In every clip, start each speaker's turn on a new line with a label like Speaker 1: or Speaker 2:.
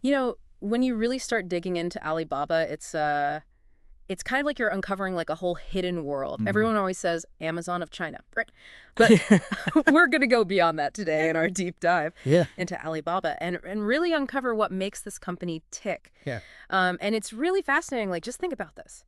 Speaker 1: You know, when you really start digging into Alibaba, it's kind of like you're uncovering like a whole hidden world. Everyone always says Amazon of China, right? But we're going to go beyond that today in our deep dive
Speaker 2: Yeah.
Speaker 1: into Alibaba and really uncover what makes this company tick.
Speaker 2: Yeah.
Speaker 1: And it's really fascinating. Like, just think about this.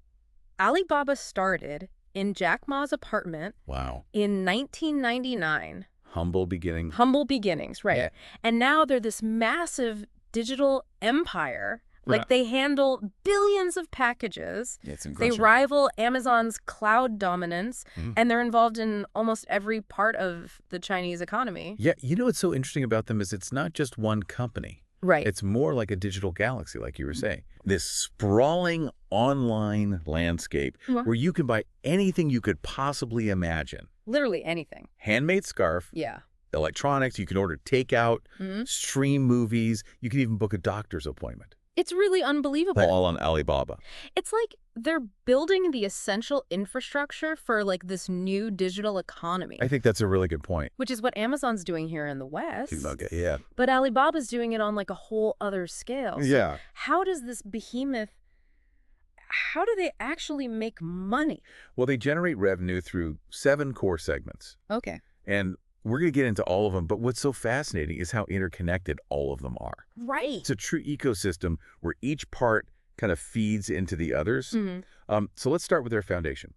Speaker 1: Alibaba started in Jack Ma's apartment
Speaker 2: Wow.
Speaker 1: in 1999.
Speaker 2: Humble beginning.
Speaker 1: Humble beginnings, right?
Speaker 2: Yeah.
Speaker 1: And now they're this massive digital empire. Like,
Speaker 2: Right.
Speaker 1: they handle billions of packages.
Speaker 2: It's
Speaker 1: They
Speaker 2: incredible.
Speaker 1: rival Amazon's cloud dominance,
Speaker 2: Mhm.
Speaker 1: and they're involved in almost every part of the Chinese economy.
Speaker 2: Yeah, you know what's so interesting about them is it's not just one company.
Speaker 1: Right.
Speaker 2: It's more like a digital galaxy, like you were saying. This sprawling online landscape
Speaker 1: Well,
Speaker 2: where you can buy anything you could possibly imagine.
Speaker 1: literally anything.
Speaker 2: Handmade scarf,
Speaker 1: Yeah.
Speaker 2: electronics, you can order takeout,
Speaker 1: Mhm.
Speaker 2: stream movies, you can even book a doctor's appointment.
Speaker 1: It's really unbelievable.
Speaker 2: All on Alibaba.
Speaker 1: It's like they're building the essential infrastructure for like this new digital economy,
Speaker 2: I think that's a really good point.
Speaker 1: which is what Amazon's doing here in the West.
Speaker 2: Okay, yeah.
Speaker 1: But Alibaba's doing it on like a whole other scale. So
Speaker 2: Yeah.
Speaker 1: how does this behemoth, how do they actually make money?
Speaker 2: Well, they generate revenue through 7 core segments.
Speaker 1: Okay.
Speaker 2: And we're going to get into all of them, but what's so fascinating is how interconnected all of them are.
Speaker 1: Right.
Speaker 2: It's a true ecosystem where each part kind of feeds into the others.
Speaker 1: Mhm.
Speaker 2: So let's start with their foundation.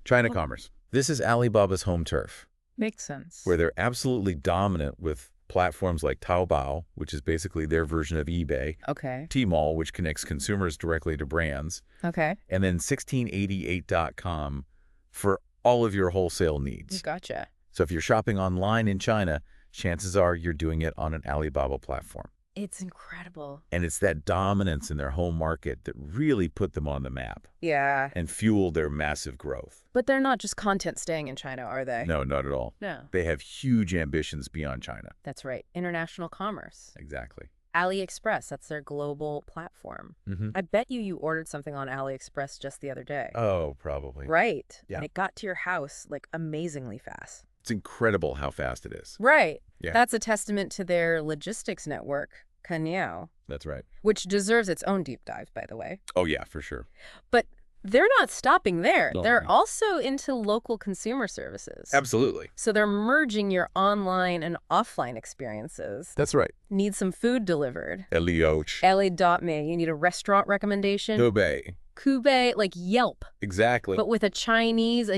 Speaker 2: China commerce. This is Alibaba's home turf,
Speaker 1: Makes sense.
Speaker 2: where they're absolutely dominant with platforms like Taobao, which is basically their version of eBay,
Speaker 1: Okay.
Speaker 2: Tmall, which connects consumers directly to brands,
Speaker 1: Okay.
Speaker 2: and then 1688.com for all of your wholesale needs.
Speaker 1: Gotcha.
Speaker 2: So if you're shopping online in China, chances are you're doing it on an Alibaba platform.
Speaker 1: It's incredible.
Speaker 2: And it's that dominance in their home market that really put them on the map
Speaker 1: Yeah.
Speaker 2: and fueled their massive growth.
Speaker 1: But they're not just content staying in China, are they?
Speaker 2: No, not at all.
Speaker 1: No.
Speaker 2: They have huge ambitions beyond China.
Speaker 1: That's right. International commerce.
Speaker 2: Exactly.
Speaker 1: AliExpress, that's their global platform.
Speaker 2: Mm-hmm.
Speaker 1: I bet you ordered something on AliExpress just the other day.
Speaker 2: Oh, probably.
Speaker 1: Right.
Speaker 2: Yeah.
Speaker 1: And it got to your house like amazingly fast.
Speaker 2: It's incredible how fast it is.
Speaker 1: Right.
Speaker 2: Yeah.
Speaker 1: That's a testament to their logistics network, Kanyao,
Speaker 2: That's right.
Speaker 1: which deserves its own deep dive, by the way.
Speaker 2: Oh, yeah, for sure.
Speaker 1: But they're not stopping there.
Speaker 2: No.
Speaker 1: They're also into local consumer services.
Speaker 2: Absolutely.
Speaker 1: So they're merging your online and offline experiences.
Speaker 2: That's right.
Speaker 1: Need some food delivered.
Speaker 2: Elioch.
Speaker 1: LA.me, you need a restaurant recommendation.
Speaker 2: Kobe.
Speaker 1: Kube, like Yelp,
Speaker 2: Exactly.
Speaker 1: but with a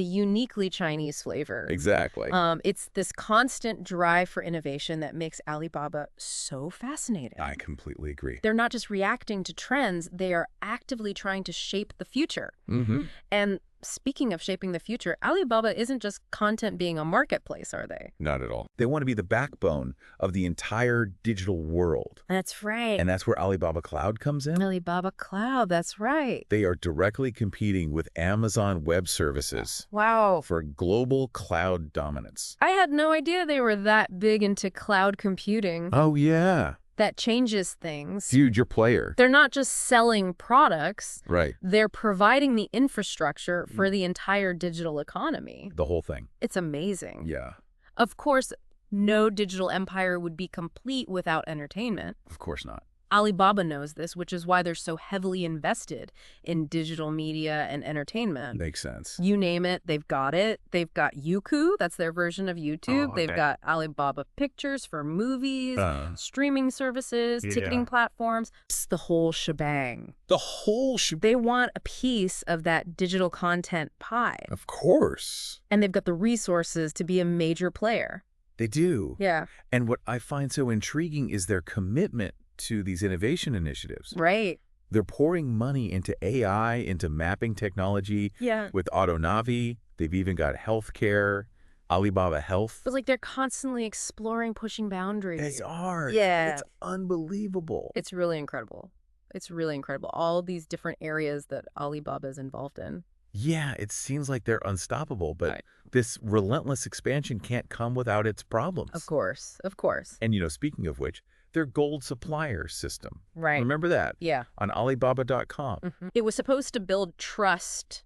Speaker 1: uniquely Chinese flavor.
Speaker 2: Exactly.
Speaker 1: It's this constant drive for innovation that makes Alibaba so fascinating.
Speaker 2: I completely agree.
Speaker 1: They're not just reacting to trends, they are actively trying to shape the future.
Speaker 2: Mm-hmm.
Speaker 1: And speaking of shaping the future, Alibaba isn't just content being a marketplace, are they?
Speaker 2: Not at all. They want to be the backbone of the entire digital world.
Speaker 1: That's right.
Speaker 2: And that's where Alibaba Cloud comes in.
Speaker 1: Alibaba Cloud, that's right.
Speaker 2: They are directly competing with Amazon Web Services
Speaker 1: Wow.
Speaker 2: for global cloud dominance.
Speaker 1: I had no idea they were that big into cloud computing.
Speaker 2: Oh, yeah.
Speaker 1: That changes things.
Speaker 2: Huge, your player.
Speaker 1: They're not just selling products,
Speaker 2: Right.
Speaker 1: they're providing the infrastructure for the entire digital economy.
Speaker 2: The whole thing.
Speaker 1: It's amazing.
Speaker 2: Yeah.
Speaker 1: Of course, no digital empire would be complete without entertainment.
Speaker 2: Of course not.
Speaker 1: Alibaba knows this, which is why they're so heavily invested in digital media and entertainment.
Speaker 2: Makes sense.
Speaker 1: You name it, they've got it. They've got Youku, that's their version of YouTube.
Speaker 2: Oh,
Speaker 1: They've
Speaker 2: okay.
Speaker 1: got Alibaba Pictures for movies, streaming services,
Speaker 2: Yeah.
Speaker 1: ticketing platforms. It's the whole shebang.
Speaker 2: The whole
Speaker 1: They want a piece of that digital content pie.
Speaker 2: Of course.
Speaker 1: And they've got the resources to be a major player.
Speaker 2: They do.
Speaker 1: Yeah.
Speaker 2: And what I find so intriguing is their commitment to these innovation initiatives.
Speaker 1: Right.
Speaker 2: They're pouring money into AI, into mapping technology
Speaker 1: Yeah.
Speaker 2: with AutoNavi. They've even got healthcare, Alibaba Health.
Speaker 1: But like they're constantly exploring, pushing boundaries.
Speaker 2: They are.
Speaker 1: Yeah.
Speaker 2: It's unbelievable.
Speaker 1: It's really incredible. It's really incredible. All these different areas that Alibaba is involved in.
Speaker 2: Yeah, it seems like they're unstoppable, but
Speaker 1: Right.
Speaker 2: this relentless expansion can't come without its problems.
Speaker 1: Of course. Of course.
Speaker 2: And, speaking of which, their gold supplier system.
Speaker 1: Right.
Speaker 2: Remember that?
Speaker 1: Yeah.
Speaker 2: On Alibaba.com.
Speaker 1: It was supposed to build trust,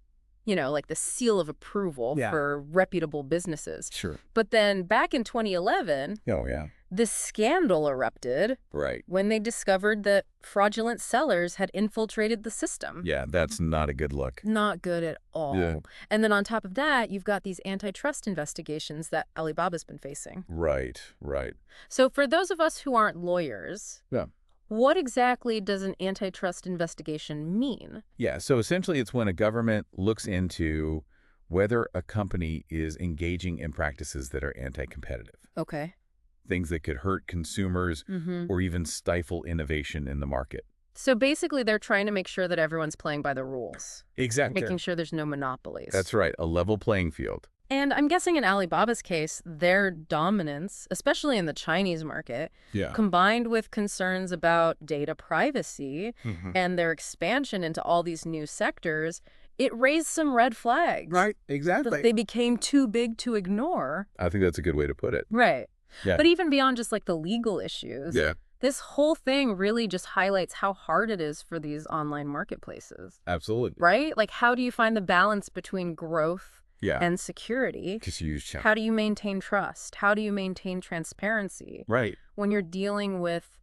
Speaker 1: like the seal of approval
Speaker 2: Yeah.
Speaker 1: for reputable businesses.
Speaker 2: Sure.
Speaker 1: But then back in 2011,
Speaker 2: Oh, yeah.
Speaker 1: This scandal erupted
Speaker 2: Right.
Speaker 1: when they discovered that fraudulent sellers had infiltrated the system.
Speaker 2: Yeah, that's not a good look.
Speaker 1: Not good at all.
Speaker 2: Yeah.
Speaker 1: And then on top of that, you've got these antitrust investigations that Alibaba's been facing.
Speaker 2: Right, right.
Speaker 1: So for those of us who aren't lawyers,
Speaker 2: Yeah.
Speaker 1: what exactly does an antitrust investigation mean?
Speaker 2: Yeah, so essentially it's when a government looks into whether a company is engaging in practices that are anti-competitive.
Speaker 1: Okay.
Speaker 2: Things that could hurt consumers or even stifle innovation in the market.
Speaker 1: So basically, they're trying to make sure that everyone's playing by the rules.
Speaker 2: Exactly.
Speaker 1: Making sure there's no monopolies.
Speaker 2: That's right, a level playing field.
Speaker 1: And I'm guessing in Alibaba's case, their dominance, especially in the Chinese market,
Speaker 2: Yeah.
Speaker 1: combined with concerns about data privacy and their expansion into all these new sectors, it raised some red flags.
Speaker 2: Right, exactly.
Speaker 1: That they became too big to ignore.
Speaker 2: I think that's a good way to put it.
Speaker 1: Right.
Speaker 2: Yeah.
Speaker 1: But even beyond just like the legal issues,
Speaker 2: Yeah.
Speaker 1: this whole thing really just highlights how hard it is for these online marketplaces.
Speaker 2: Absolutely.
Speaker 1: Right? Like, how do you find the balance between growth
Speaker 2: Yeah.
Speaker 1: and security?
Speaker 2: Just huge challenge.
Speaker 1: How do you maintain trust? How do you maintain transparency
Speaker 2: Right.
Speaker 1: when you're dealing with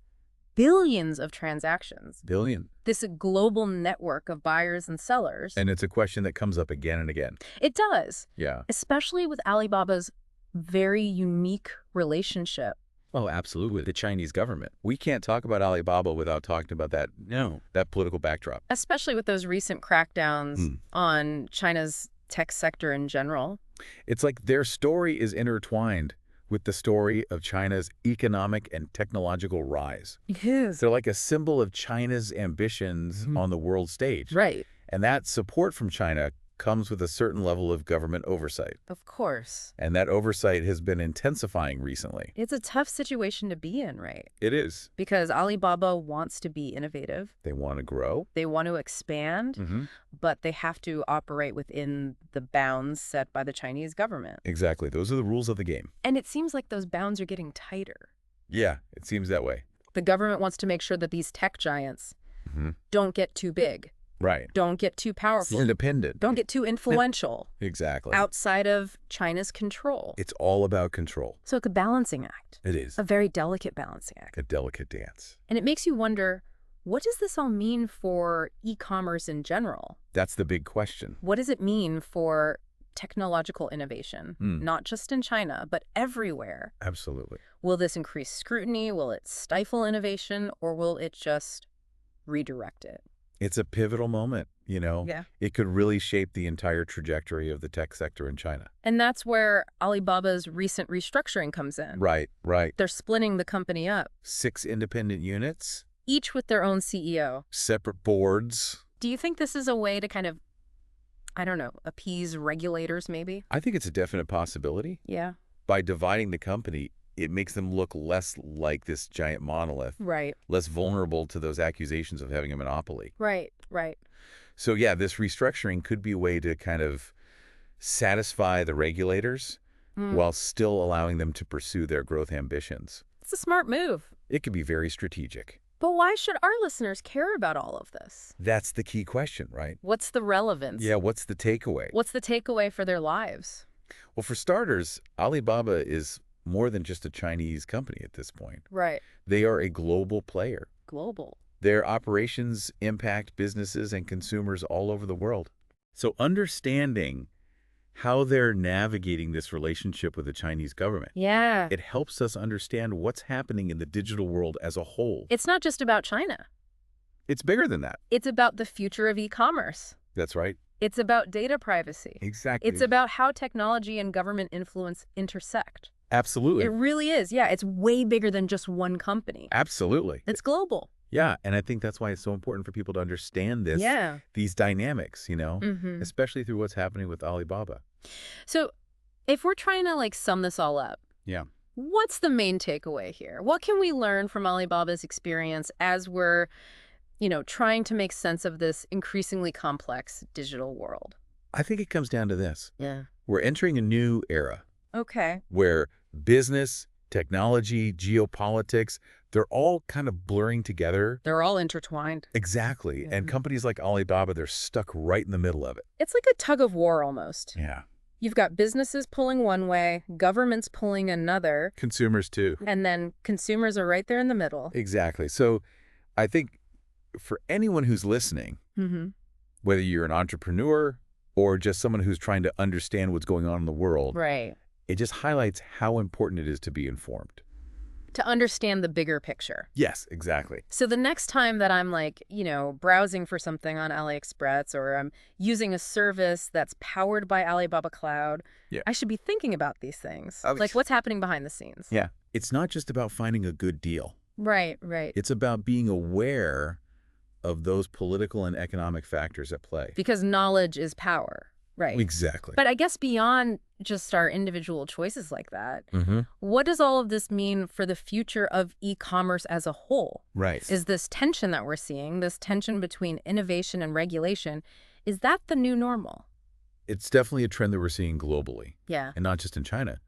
Speaker 1: billions of transactions?
Speaker 2: Billion.
Speaker 1: This global network of buyers and sellers.
Speaker 2: And it's a question that comes up again and again.
Speaker 1: It does,
Speaker 2: Yeah.
Speaker 1: especially with Alibaba's very unique relationship.
Speaker 2: Oh, absolutely. With the Chinese government. We can't talk about Alibaba without talking about that political backdrop.
Speaker 1: Especially with those recent crackdowns on China's tech sector in general.
Speaker 2: It's like their story is intertwined with the story of China's economic and technological rise.
Speaker 1: Yes.
Speaker 2: They're like a symbol of China's ambitions on the world stage.
Speaker 1: Right.
Speaker 2: And that support from China comes with a certain level of government oversight.
Speaker 1: Of course.
Speaker 2: And that oversight has been intensifying recently.
Speaker 1: It's a tough situation to be in, right?
Speaker 2: It is.
Speaker 1: Because Alibaba wants to be innovative.
Speaker 2: They want to grow.
Speaker 1: They want to expand, but they have to operate within the bounds set by the Chinese government.
Speaker 2: Exactly. Those are the rules of the game.
Speaker 1: And it seems like those bounds are getting tighter.
Speaker 2: Yeah, it seems that way.
Speaker 1: The government wants to make sure that these tech giants don't get too big.
Speaker 2: Right.
Speaker 1: Don't get too powerful.
Speaker 2: Independent.
Speaker 1: Don't get too influential.
Speaker 2: Exactly.
Speaker 1: Outside of China's control.
Speaker 2: It's all about control.
Speaker 1: So it's a balancing act.
Speaker 2: It is.
Speaker 1: A very delicate balancing act.
Speaker 2: A delicate dance.
Speaker 1: And it makes you wonder, what does this all mean for e-commerce in general?
Speaker 2: That's the big question.
Speaker 1: What does it mean for technological innovation, not just in China, but everywhere?
Speaker 2: Absolutely.
Speaker 1: Will this increase scrutiny? Will it stifle innovation? Or will it just redirect it?
Speaker 2: It's a pivotal moment,
Speaker 1: Yeah.
Speaker 2: It could really shape the entire trajectory of the tech sector in China.
Speaker 1: And that's where Alibaba's recent restructuring comes in.
Speaker 2: Right, right.
Speaker 1: They're splitting the company up,
Speaker 2: 6 independent units,
Speaker 1: each with their own CEO.
Speaker 2: separate boards.
Speaker 1: Do you think this is a way to kind of, I don't know, appease regulators maybe?
Speaker 2: I think it's a definite possibility.
Speaker 1: Yeah.
Speaker 2: By dividing the company, it makes them look less like this giant monolith,
Speaker 1: Right.
Speaker 2: less vulnerable to those accusations of having a monopoly.
Speaker 1: Right.
Speaker 2: So yeah, this restructuring could be a way to kind of satisfy the regulators while still allowing them to pursue their growth ambitions.
Speaker 1: It's a smart move.
Speaker 2: It could be very strategic.
Speaker 1: But why should our listeners care about all of this?
Speaker 2: That's the key question, right?
Speaker 1: What's the relevance?
Speaker 2: Yeah, what's the takeaway?
Speaker 1: What's the takeaway for their lives?
Speaker 2: Well, for starters, Alibaba is more than just a Chinese company at this point.
Speaker 1: Right.
Speaker 2: They are a global player.
Speaker 1: Global.
Speaker 2: Their operations impact businesses and consumers all over the world. So understanding how they're navigating this relationship with the Chinese government,
Speaker 1: Yeah.
Speaker 2: it helps us understand what's happening in the digital world as a whole.
Speaker 1: It's not just about China.
Speaker 2: It's bigger than that.
Speaker 1: It's about the future of e-commerce.
Speaker 2: That's right.
Speaker 1: It's about data privacy.
Speaker 2: Exactly.
Speaker 1: It's about how technology and government influence intersect.
Speaker 2: Absolutely.
Speaker 1: It really is. Yeah, it's way bigger than just one company.
Speaker 2: Absolutely.
Speaker 1: It's global.
Speaker 2: Yeah, and I think that's why it's so important for people to understand this,
Speaker 1: Yeah.
Speaker 2: these dynamics, especially through what's happening with Alibaba.
Speaker 1: So if we're trying to sum this all up,
Speaker 2: Yeah.
Speaker 1: what's the main takeaway here? What can we learn from Alibaba's experience as we're, trying to make sense of this increasingly complex digital world?
Speaker 2: I think it comes down to this.
Speaker 1: Yeah.
Speaker 2: We're entering a new era
Speaker 1: Okay.
Speaker 2: where business, technology, geopolitics, they're all kind of blurring together.
Speaker 1: They're all intertwined.
Speaker 2: Exactly. And companies like Alibaba, they're stuck right in the middle of it.
Speaker 1: It's like a tug of war almost.
Speaker 2: Yeah.
Speaker 1: You've got businesses pulling one way, governments pulling another,
Speaker 2: Consumers too.
Speaker 1: and then consumers are right there in the middle.
Speaker 2: Exactly. So I think for anyone who's listening,
Speaker 1: Mm-hmm.
Speaker 2: whether you're an entrepreneur or just someone who's trying to understand what's going on in the world,
Speaker 1: Right.
Speaker 2: it just highlights how important it is to be informed.
Speaker 1: To understand the bigger picture.
Speaker 2: Yes, exactly.
Speaker 1: So the next time that I'm like, browsing for something on AliExpress or I'm using a service that's powered by Alibaba Cloud,
Speaker 2: Yeah.
Speaker 1: I should be thinking about these things.
Speaker 2: Okay.
Speaker 1: Like what's happening behind the scenes.
Speaker 2: Yeah. It's not just about finding a good deal.
Speaker 1: Right, right.
Speaker 2: It's about being aware of those political and economic factors at play.
Speaker 1: Because knowledge is power. Right.
Speaker 2: Exactly.
Speaker 1: But I guess beyond just our individual choices like that,
Speaker 2: Mm-hmm.
Speaker 1: what does all of this mean for the future of e-commerce as a whole?
Speaker 2: Right.
Speaker 1: Is this tension that we're seeing, this tension between innovation and regulation, is that the new normal?
Speaker 2: It's definitely a trend that we're seeing globally,
Speaker 1: Yeah.
Speaker 2: and not just in China.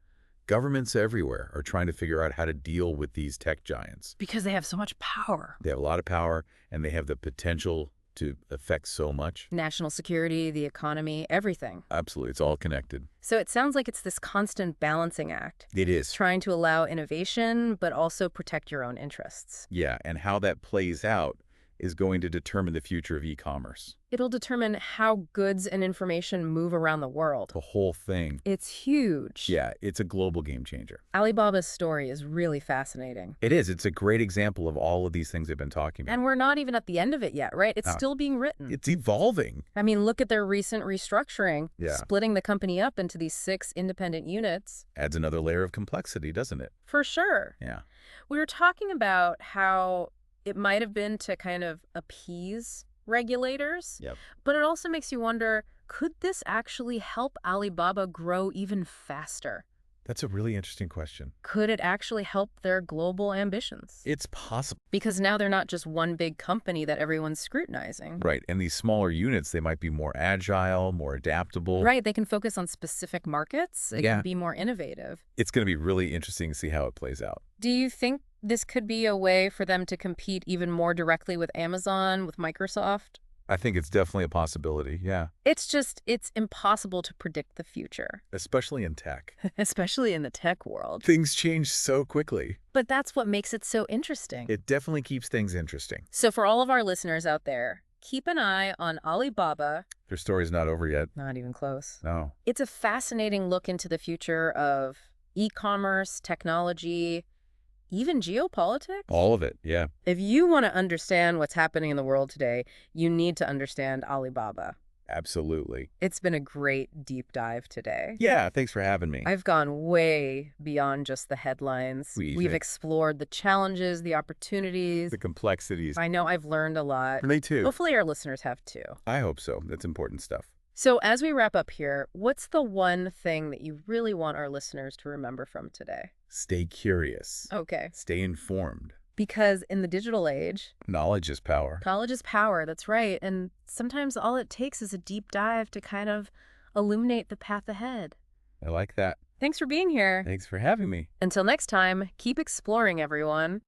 Speaker 2: Governments everywhere are trying to figure out how to deal with these tech giants.
Speaker 1: Because they have so much power.
Speaker 2: They have a lot of power, and they have the potential to affect so much.
Speaker 1: National security, the economy, everything.
Speaker 2: Absolutely. It's all connected.
Speaker 1: So it sounds like it's this constant balancing act,
Speaker 2: It is.
Speaker 1: trying to allow innovation, but also protect your own interests.
Speaker 2: Yeah, and how that plays out is going to determine the future of e-commerce.
Speaker 1: It'll determine how goods and information move around the world.
Speaker 2: The whole thing.
Speaker 1: It's huge.
Speaker 2: Yeah, it's a global game changer.
Speaker 1: Alibaba's story is really fascinating.
Speaker 2: It is. It's a great example of all of these things they've been talking about.
Speaker 1: And we're not even at the end of it yet, right? It's
Speaker 2: No.
Speaker 1: still being written.
Speaker 2: It's evolving.
Speaker 1: I mean, look at their recent restructuring,
Speaker 2: Yeah.
Speaker 1: splitting the company up into these 6 independent units.
Speaker 2: Adds another layer of complexity, doesn't it?
Speaker 1: For sure.
Speaker 2: Yeah.
Speaker 1: We were talking about how it might have been to kind of appease regulators,
Speaker 2: Yep.
Speaker 1: but it also makes you wonder, could this actually help Alibaba grow even faster?
Speaker 2: That's a really interesting question.
Speaker 1: Could it actually help their global ambitions?
Speaker 2: It's possible.
Speaker 1: Because now they're not just one big company that everyone's scrutinizing.
Speaker 2: Right. And these smaller units, they might be more agile, more adaptable.
Speaker 1: Right, they can focus on specific markets. It
Speaker 2: Yeah.
Speaker 1: can be more innovative.
Speaker 2: It's going to be really interesting to see how it plays out.
Speaker 1: Do you think this could be a way for them to compete even more directly with Amazon, with Microsoft?
Speaker 2: I think it's definitely a possibility. Yeah.
Speaker 1: It's impossible to predict the future,
Speaker 2: Especially in tech.
Speaker 1: especially in the tech world.
Speaker 2: Things change so quickly.
Speaker 1: But that's what makes it so interesting.
Speaker 2: It definitely keeps things interesting.
Speaker 1: So for all of our listeners out there, keep an eye on Alibaba.
Speaker 2: Their story's not over yet.
Speaker 1: Not even close.
Speaker 2: No.
Speaker 1: It's a fascinating look into the future of e-commerce, technology, even geopolitics.
Speaker 2: All of it. Yeah.
Speaker 1: If you want to understand what's happening in the world today, you need to understand Alibaba.
Speaker 2: Absolutely.
Speaker 1: It's been a great deep dive today.
Speaker 2: Yeah. Thanks for having me.
Speaker 1: I've gone way beyond just the headlines. We've explored the challenges, the opportunities.
Speaker 2: The complexities.
Speaker 1: I know I've learned a lot.
Speaker 2: Me too.
Speaker 1: Hopefully our listeners have too.
Speaker 2: I hope so. That's important stuff.
Speaker 1: So as we wrap up here, what's the one thing that you really want our listeners to remember from today?
Speaker 2: Stay curious.
Speaker 1: Okay.
Speaker 2: Stay informed.
Speaker 1: Because in the digital age,
Speaker 2: Knowledge is power.
Speaker 1: knowledge is power, that's right. And sometimes all it takes is a deep dive to kind of illuminate the path ahead.
Speaker 2: I like that.
Speaker 1: Thanks for being here.
Speaker 2: Thanks for having me.
Speaker 1: Until next time, keep exploring, everyone.